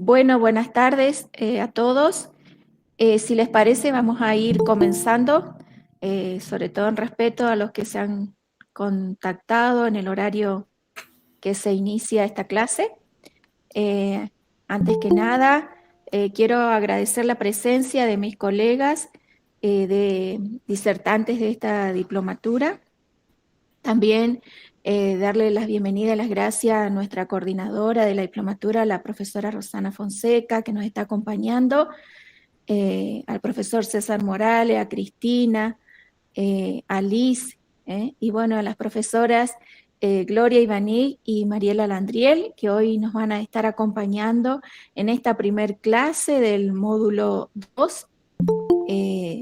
Bueno, buenas tardes a todos. Si les parece, vamos a ir comenzando, sobre todo en respeto a los que se han contactado en el horario que se inicia esta clase. Eh, Antes que nada, quiero agradecer la presencia de mis colegas de disertantes de esta diplomatura. También darle las bienvenidas, las gracias a nuestra coordinadora de la diplomatura, la profesora Rosana Fonseca, que nos está acompañando, al profesor César Morales, a Cristina, a Liz, y bueno, a las profesoras Gloria Ivaní y Mariela Landriel, que hoy nos van a estar acompañando en esta primer clase del módulo 2,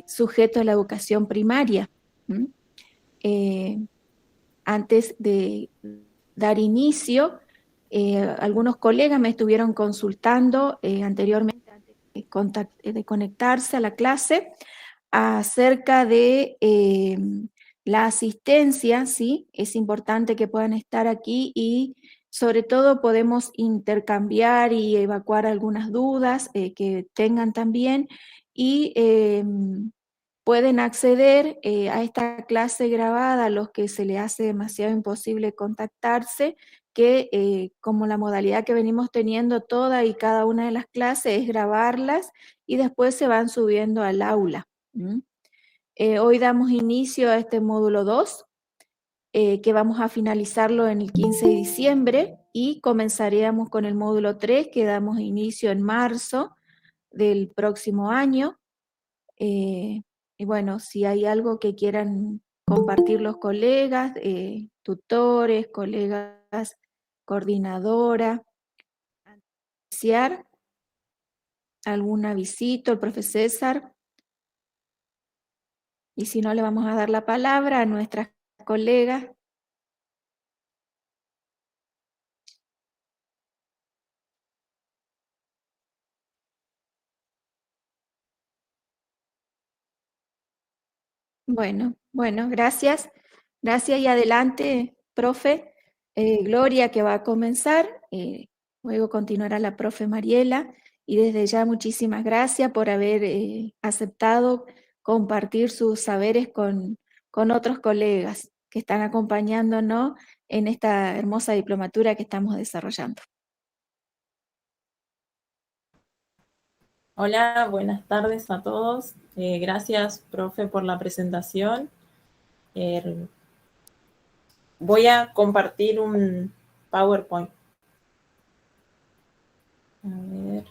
sujeto a la educación primaria. ¿Mm? Antes de dar inicio, algunos colegas me estuvieron consultando anteriormente, antes de conectarse a la clase, acerca de la asistencia, ¿sí? Es importante que puedan estar aquí y sobre todo podemos intercambiar y evacuar algunas dudas que tengan también y pueden acceder a esta clase grabada a los que se les hace demasiado imposible contactarse, que como la modalidad que venimos teniendo toda y cada una de las clases es grabarlas y después se van subiendo al aula. Hoy damos inicio a este módulo 2, que vamos a finalizarlo en el 15 de diciembre y comenzaríamos con el módulo 3, que damos inicio en marzo del próximo año. Y bueno, si hay algo que quieran compartir los colegas, tutores, colegas, coordinadora, iniciar algún avisito, el profe César, y si no le vamos a dar la palabra a nuestras colegas. Bueno, gracias. Gracias y adelante, profe. Gloria, que va a comenzar. Luego continuará la profe Mariela. Y desde ya muchísimas gracias por haber aceptado compartir sus saberes con otros colegas que están acompañándonos en esta hermosa diplomatura que estamos desarrollando. Hola, buenas tardes a todos. Gracias, profe, por la presentación. Voy a compartir un PowerPoint. A ver.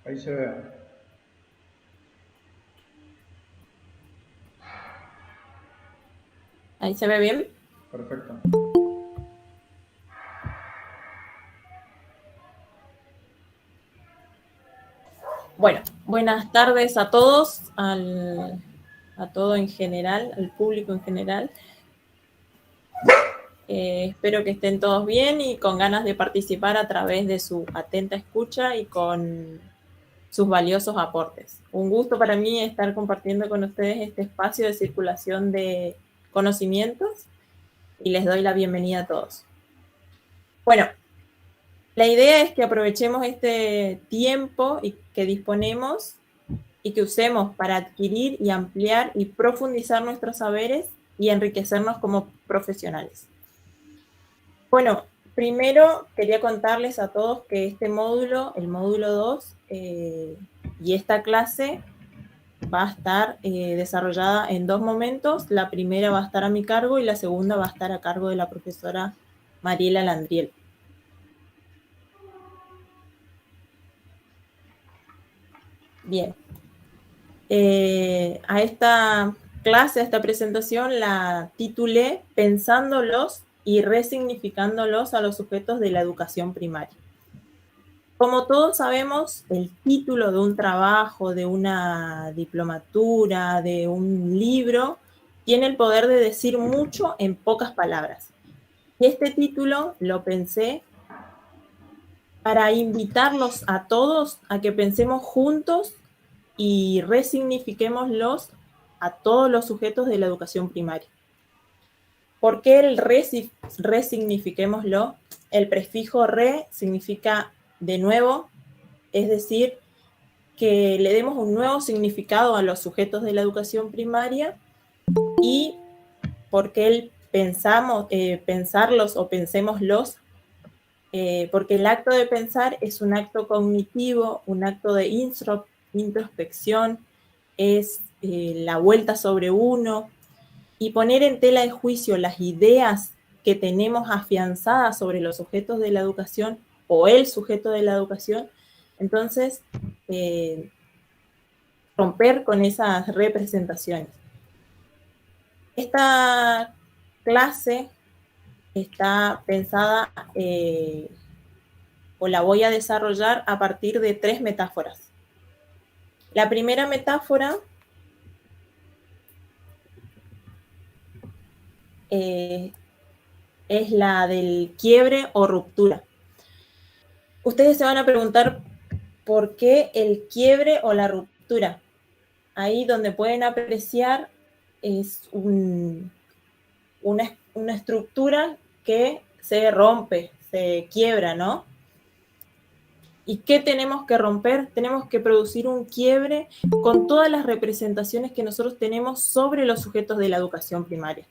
Ahí se ve. ¿Ahí se ve bien? Perfecto. Bueno, buenas tardes a todos, a todo en general, al público en general. Espero que estén todos bien y con ganas de participar a través de su atenta escucha y con sus valiosos aportes. Un gusto para mí estar compartiendo con ustedes este espacio de circulación de conocimientos y les doy la bienvenida a todos. Bueno, la idea es que aprovechemos este tiempo y que disponemos y que usemos para adquirir y ampliar y profundizar nuestros saberes y enriquecernos como profesionales. Bueno, primero quería contarles a todos que este módulo, el módulo 2, y esta clase va a estar desarrollada en dos momentos. La primera va a estar a mi cargo y la segunda va a estar a cargo de la profesora Mariela Landriel. Bien. A esta clase, a esta presentación, la titulé Pensando los y resignificándolos a los sujetos de la educación primaria. Como todos sabemos, el título de un trabajo, de una diplomatura, de un libro, tiene el poder de decir mucho en pocas palabras. Y este título lo pensé para invitarlos a todos a que pensemos juntos y resignifiquémoslos a todos los sujetos de la educación primaria. ¿Por qué el resignifiquémoslo? El prefijo re significa de nuevo, es decir, que le demos un nuevo significado a los sujetos de la educación primaria, y porque el pensarlos o pensémoslos, porque el acto de pensar es un acto cognitivo, un acto de introspección, es la vuelta sobre uno, y poner en tela de juicio las ideas que tenemos afianzadas sobre los sujetos de la educación o el sujeto de la educación. Entonces, romper con esas representaciones. Esta clase está pensada o la voy a desarrollar a partir de 3 metáforas. La primera metáfora es la del quiebre o ruptura. Ustedes se van a preguntar por qué el quiebre o la ruptura. Ahí donde pueden apreciar es una estructura que se rompe, se quiebra, ¿no? ¿Y qué tenemos que romper? Tenemos que producir un quiebre con todas las representaciones que nosotros tenemos sobre los sujetos de la educación primaria,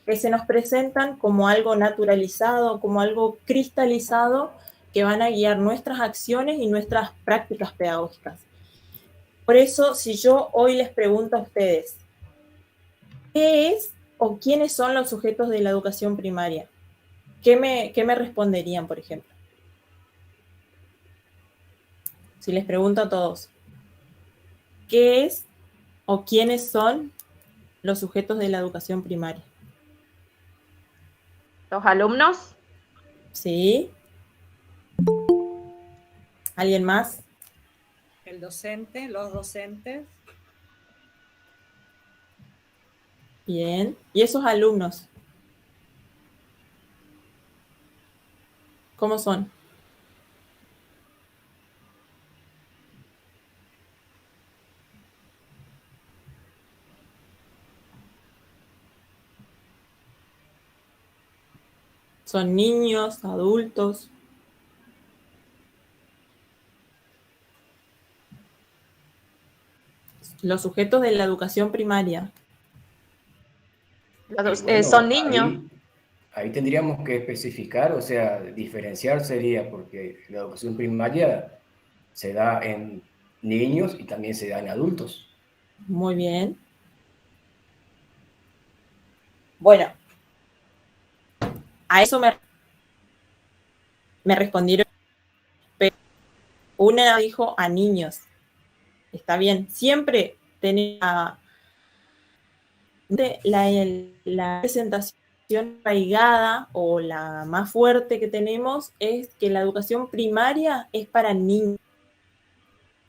que se nos presentan como algo naturalizado, como algo cristalizado, que van a guiar nuestras acciones y nuestras prácticas pedagógicas. Por eso, si yo hoy les pregunto a ustedes, ¿qué es o quiénes son los sujetos de la educación primaria? ¿Qué me responderían, por ejemplo? Si les pregunto a todos, ¿qué es o quiénes son los sujetos de la educación primaria? ¿Los alumnos? ¿Sí? ¿Alguien más? El docente, los docentes. Bien. ¿Y esos alumnos? ¿Cómo son? ¿Son niños, adultos? Los sujetos de la educación primaria. Bueno, Son niños. Ahí tendríamos que especificar, o sea, diferenciar sería, porque la educación primaria se da en niños y también se da en adultos. Muy bien. Bueno, a eso me respondieron, pero una dijo a niños. Está bien, siempre tenía la presentación arraigada o la más fuerte que tenemos es que la educación primaria es para niños.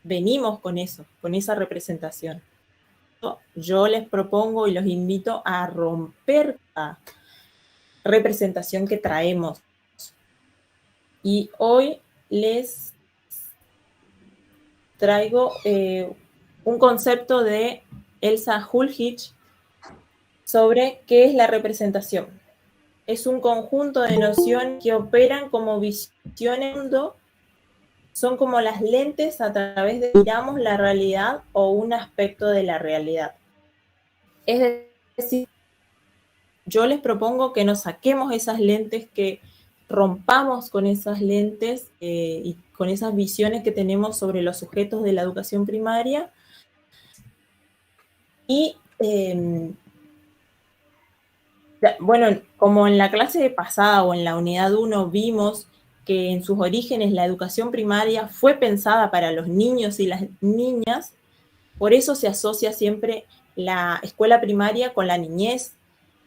Venimos con eso, con esa representación. Yo les propongo y los invito a romper la representación que traemos. Y hoy les traigo un concepto de Elsa Hulhich sobre qué es la representación. Es un conjunto de nociones que operan como visiones del mundo, son como las lentes a través de que miramos la realidad o un aspecto de la realidad. Es decir, yo les propongo que nos saquemos esas lentes, que rompamos con esas lentes y con esas visiones que tenemos sobre los sujetos de la educación primaria. Y bueno, como en la clase pasada o en la unidad 1 vimos que en sus orígenes la educación primaria fue pensada para los niños y las niñas, por eso se asocia siempre la escuela primaria con la niñez,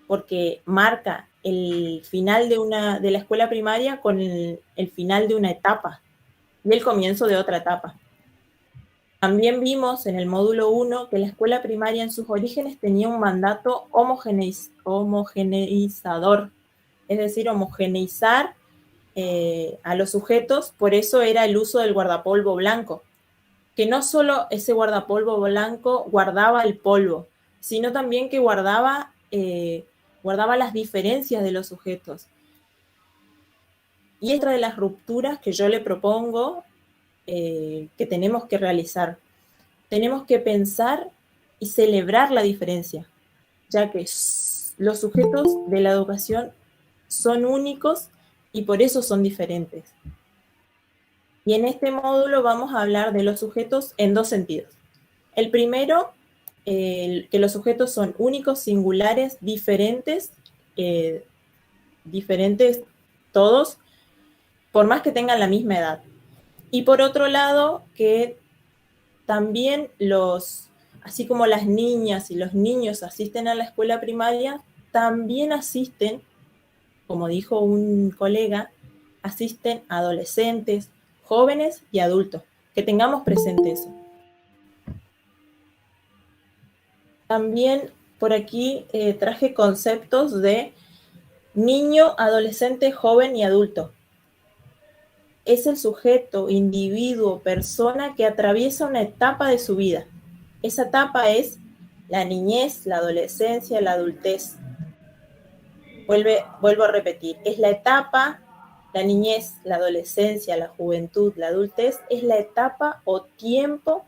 porque marca el final de la escuela primaria con el final de una etapa y el comienzo de otra etapa. También vimos en el módulo 1 que la escuela primaria en sus orígenes tenía un mandato homogeneizador, es decir, homogeneizar a los sujetos, por eso era el uso del guardapolvo blanco, que no solo ese guardapolvo blanco guardaba el polvo, sino también que guardaba las diferencias de los sujetos. Y esta de las rupturas que yo le propongo que tenemos que realizar. Tenemos que pensar y celebrar la diferencia, ya que los sujetos de la educación son únicos y por eso son diferentes. Y en este módulo vamos a hablar de los sujetos en dos sentidos. El primero, que los sujetos son únicos, singulares, diferentes todos, por más que tengan la misma edad. Y por otro lado, que también así como las niñas y los niños asisten a la escuela primaria, también asisten, como dijo un colega, asisten adolescentes, jóvenes y adultos. Que tengamos presente eso. También por aquí traje conceptos de niño, adolescente, joven y adulto. Es el sujeto, individuo, persona que atraviesa una etapa de su vida. Esa etapa es la niñez, la adolescencia, la adultez. Vuelvo a repetir, es la etapa, la niñez, la adolescencia, la juventud, la adultez, es la etapa o tiempo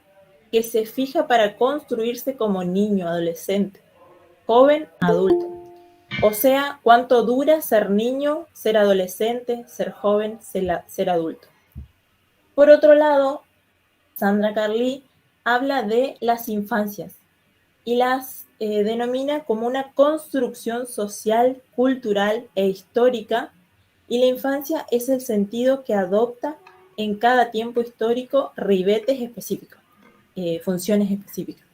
que se fija para construirse como niño, adolescente, joven, adulto. O sea, cuánto dura ser niño, ser adolescente, ser joven, ser adulto. Por otro lado, Sandra Carli habla de las infancias y las denomina como una construcción social, cultural e histórica, y la infancia es el sentido que adopta en cada tiempo histórico ribetes específicos, funciones específicas.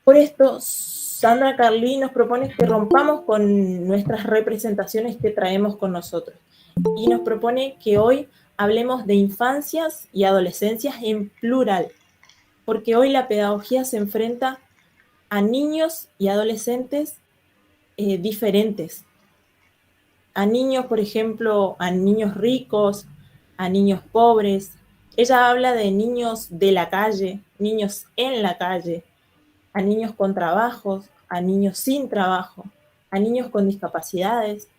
Por esto, Sandra Carli nos propone que rompamos con nuestras representaciones que traemos con nosotros y nos propone que hoy hablemos de infancias y adolescencias en plural, porque hoy la pedagogía se enfrenta a niños y adolescentes diferentes. A niños, por ejemplo, a niños ricos, a niños pobres. Ella habla de niños de la calle, niños en la calle, a niños con trabajos, a niños sin trabajo, a niños con discapacidades.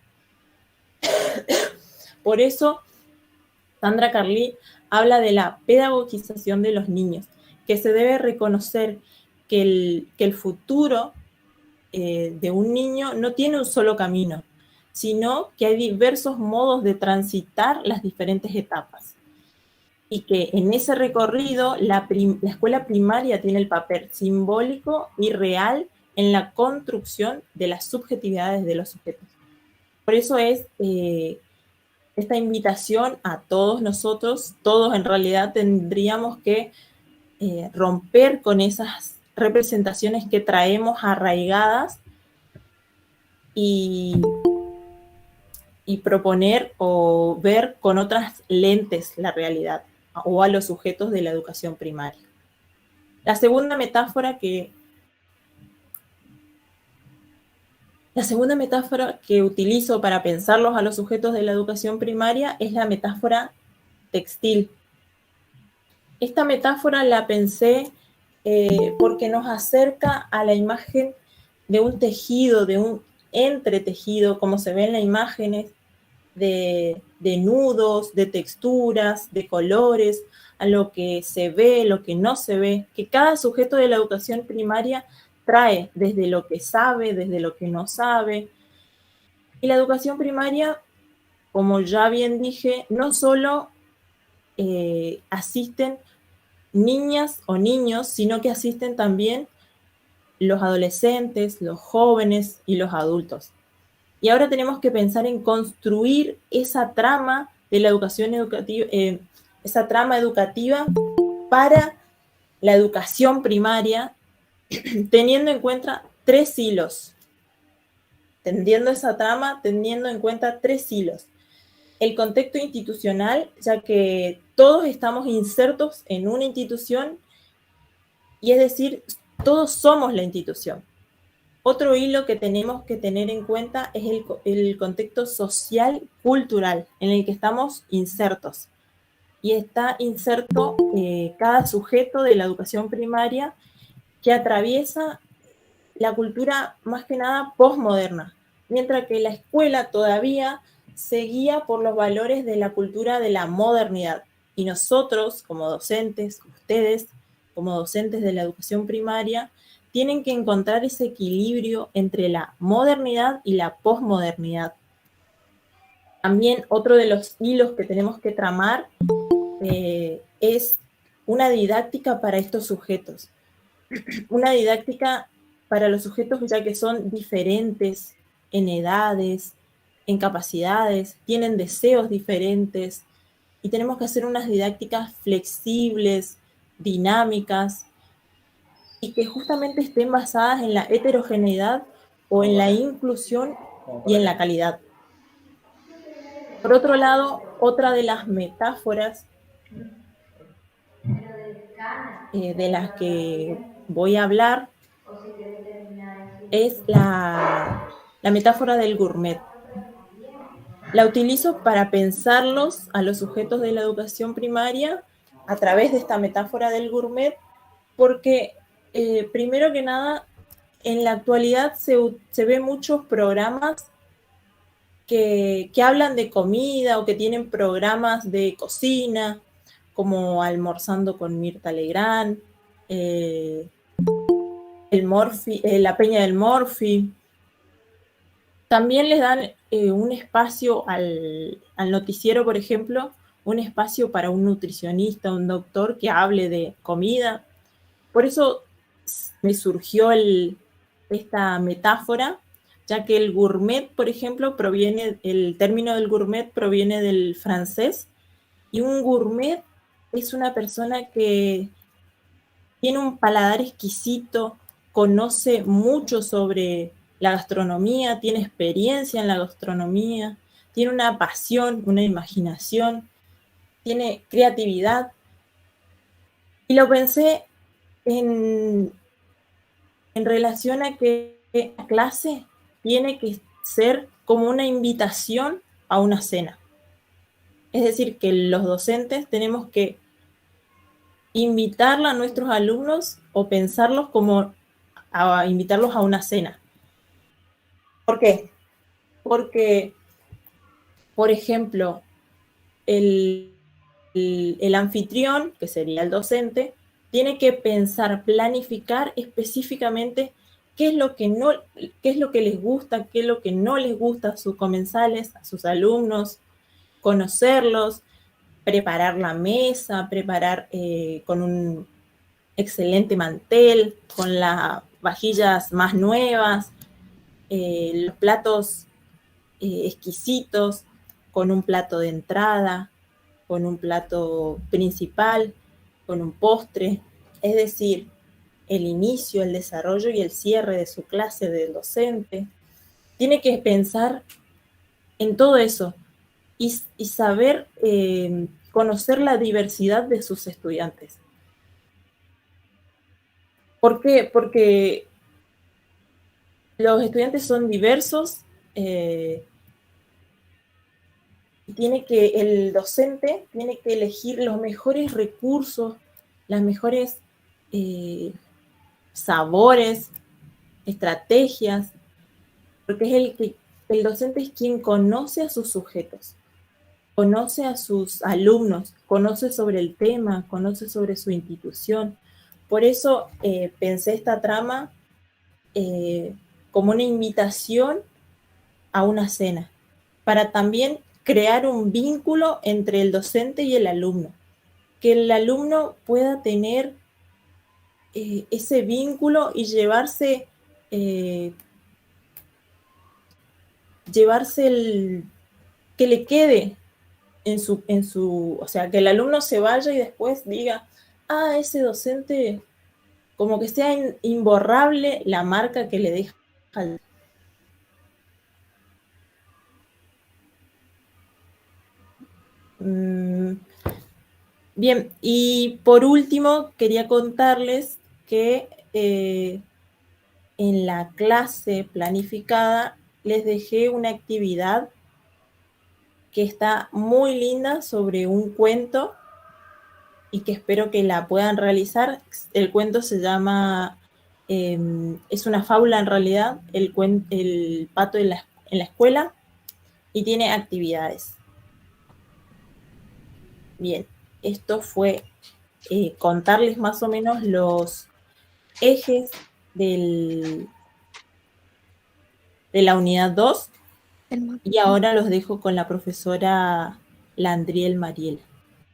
Por eso, Sandra Carli habla de la pedagogización de los niños, que se debe reconocer que el futuro de un niño no tiene un solo camino, sino que hay diversos modos de transitar las diferentes etapas. Y que en ese recorrido la escuela primaria tiene el papel simbólico y real en la construcción de las subjetividades de los sujetos. Por eso es esta invitación a todos nosotros, todos en realidad tendríamos que romper con esas representaciones que traemos arraigadas y proponer o ver con otras lentes la realidad o a los sujetos de la educación primaria. La segunda metáfora que utilizo para pensarlos a los sujetos de la educación primaria es la metáfora textil. Esta metáfora la pensé porque nos acerca a la imagen de un tejido, de un entretejido, como se ve en las imágenes, de nudos, de texturas, de colores, a lo que se ve, lo que no se ve, que cada sujeto de la educación primaria trae desde lo que sabe, desde lo que no sabe. Y la educación primaria, como ya bien dije, no solo asisten niñas o niños, sino que asisten también los adolescentes, los jóvenes y los adultos. Y ahora tenemos que pensar en construir esa trama de la educación educativa, esa trama educativa para la educación primaria, teniendo en cuenta 3 hilos. tendiendo esa trama, teniendo en cuenta 3 hilos. El contexto institucional, ya que todos estamos insertos en una institución, y es decir, todos somos la institución. Otro hilo que tenemos que tener en cuenta es el contexto social, cultural, en el que estamos insertos. Y está inserto cada sujeto de la educación primaria que atraviesa la cultura más que nada postmoderna, mientras que la escuela todavía se guía por los valores de la cultura de la modernidad. Y nosotros, como docentes, ustedes, como docentes de la educación primaria, tienen que encontrar ese equilibrio entre la modernidad y la posmodernidad. También otro de los hilos que tenemos que tramar es una didáctica para estos sujetos. Una didáctica para los sujetos ya que son diferentes en edades, en capacidades, tienen deseos diferentes y tenemos que hacer unas didácticas flexibles, dinámicas y que justamente estén basadas en la heterogeneidad o en la inclusión y en la calidad. Por otro lado, otra de las metáforas de las que voy a hablar es la metáfora del gourmet. La utilizo para pensarlos a los sujetos de la educación primaria a través de esta metáfora del gourmet, porque primero que nada, en la actualidad se ven muchos programas que hablan de comida o que tienen programas de cocina, como Almorzando con Mirta Legrand, la Peña del Morphy. También les dan un espacio al noticiero, por ejemplo, un espacio para un nutricionista, un doctor que hable de comida. Por eso me surgió esta metáfora, ya que el gourmet, por ejemplo, el término del gourmet proviene del francés, y un gourmet es una persona que tiene un paladar exquisito, conoce mucho sobre la gastronomía, tiene experiencia en la gastronomía, tiene una pasión, una imaginación, tiene creatividad. Y lo pensé en relación a que la clase tiene que ser como una invitación a una cena. Es decir, que los docentes tenemos que invitarla a nuestros alumnos o pensarlos como a invitarlos a una cena. ¿Por qué? Porque, por ejemplo, el anfitrión, que sería el docente, tiene que pensar, planificar específicamente qué es lo que les gusta, qué es lo que no les gusta a sus comensales, a sus alumnos, conocerlos, preparar la mesa, preparar con un excelente mantel, con las vajillas más nuevas, los platos exquisitos, con un plato de entrada, con un plato principal, con un postre. Es decir, el inicio, el desarrollo y el cierre de su clase del docente. Tiene que pensar en todo eso y saber conocer la diversidad de sus estudiantes. ¿Por qué? Porque los estudiantes son diversos y el docente tiene que elegir los mejores recursos, las mejores sabores, estrategias, porque el docente es quien conoce a sus sujetos, conoce a sus alumnos, conoce sobre el tema, conoce sobre su institución. Por eso pensé esta trama como una invitación a una cena, para también crear un vínculo entre el docente y el alumno, que el alumno pueda tener ese vínculo y llevarse que le quede o sea, que el alumno se vaya y después diga, ese docente, como que sea imborrable la marca que le deja. Bien, y por último quería contarles que en la clase planificada les dejé una actividad que está muy linda sobre un cuento y que espero que la puedan realizar. El cuento se llama, es una fábula en realidad, el pato en la escuela, y tiene actividades. Bien, esto fue contarles más o menos los ejes de la unidad 2, y ahora los dejo con la profesora Landriel Mariel.